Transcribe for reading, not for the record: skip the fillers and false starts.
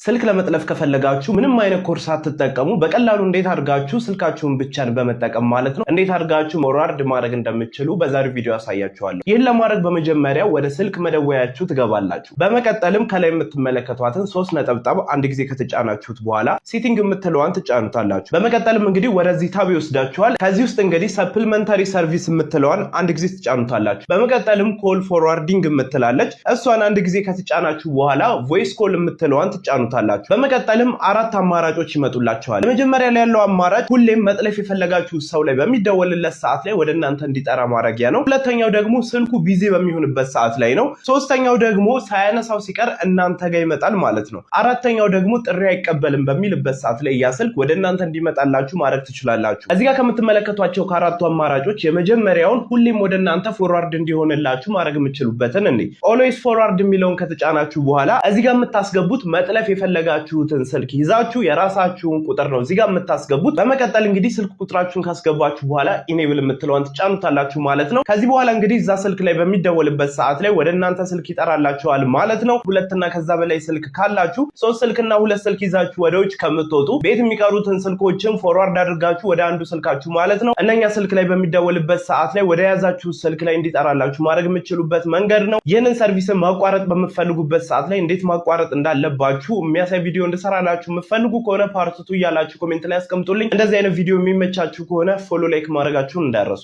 ስልክ ለመጥለፍ ከፈለጋችሁ ምንም አይነት ኮርስ አትጠቀሙ በቀላሉ እንዴት አድርጋችሁ ስልካችሁን ብቻን በመጠቀም ማለት ነው እንዴት አድርጋችሁ ፎርዋርድ ማድረግ እንደምትችሉ በዛሬው ቪዲዮ አሳያችኋለሁ። ይህን ለማድረግ በመጀመሪያ ወደ ስልክ መደወያችሁ ትገባላችሁ። በመቀጠልም ከላይ የምትመለከቷትን 3 ነጥብ አንድ ጊዜ ከተጫናችሁት በኋላ ሴቲንግ የምትለዋን ትጫኑታላችሁ። በመቀጠልም እንግዲህ ወደዚህ ታብ ይወስዳችኋል። ከዚህ ውስጥ እንግዲህ ሰፕሊመንታሪ ሰርቪስ የምትለዋን አንድ ጊዜ ትጫኑታላችሁ። በመቀጠልም ኮል ፎርዋርዲንግ የምትላለች እሷን አንድ ጊዜ ከተጫናችሁ በኋላ ቮይስ ኮል የምትለዋን ትጫኑ ታላችሁ። በመቀጠልም 4 አማራጮች ይመጡላችኋል። መጀመሪያ ላይ ያለው አማራጭ ሁሌም መጥለፍ የፈለጋችሁ ሰው ላይ በሚደወልለት ሰዓት ላይ ወደ እናንተ እንዲጠራ ማድረጊያ ነው። ሁለተኛው ደግሞ ስልኩ ቢዚ በሚሆንበት ሰዓት ላይ ነው። ሶስተኛው ደግሞ ሳያነሳው ሲቀር እናንተ ጋር ይመጣል ማለት ነው። አራተኛው ደግሞ ጥሪ አይቀበልም በሚልበት ሰዓት ላይ ያ ስልክ ወደ እናንተ እንዲመጣላችሁ ማድረግ ትችላላችሁ። እዚህ ጋር ከምትመለከቷቸው ከአራቱ አማራጮች የመጀመሪያውን ሁሌም ወደ እናንተ ፎርዋርድ እንዲሆንላችሁ ማድረግ የምትችሉበትን ኦልዌይስ ፎርዋርድ የሚለውን ከተጫናችሁ በኋላ እዚህ ጋር የምታስገቡት መጥለፍ የፈለጋችሁትን ስልክ ይዛችሁ የራሳችሁን ቁጥር ነው እዚህ ጋር የምታስገቡት። በመቀጠል እንግዲህ ስልክ ቁጥራችሁን ካስገባችሁ በኋላ ኢኔብል የምትለውን ትጫኑታላችሁ ማለት ነው። ከዚህ በኋላ እንግዲህ እዛ ስልክ ላይ በሚደወልበት ሰዓት ላይ ወደ እናንተ ስልክ ይጠራላችኋል ማለት ነው። 2 እና ከዛ በላይ ስልክ ካላችሁ 3 ስልክና 2 ስልክ ይዛችሁ ወደ ውጭ ከምትወጡ ቤት የሚቀሩትን ስልኮችን ፎርዋርድ አድርጋችሁ ወደ አንዱ ስልካችሁ ማለት ነው እነኛ ስልክ ላይ በሚደወልበት ሰዓት ላይ ወደ ያዛችሁ ስልክ ላይ እንዲጠራላችሁ ማድረግ የምትችሉበት መንገድ ነው። ይህንን ሰርቪስን ማቋረጥ በምትፈልጉበት ሰዓት ላይ እንዴት ማቋረጥ እንዳለባችሁ የሚያሳይ ቪዲዮ እንድሰራላችሁ የምትፈልጉ ከሆነ ፓርት 2 እያላችሁ ኮሜንት ላይ አስቀምጡልኝ። እንደዚህ አይነት ቪዲዮ የሚመቻችሁ ከሆነ ፎሎ ላይክ ማድረጋችሁን እንዳትረሱ።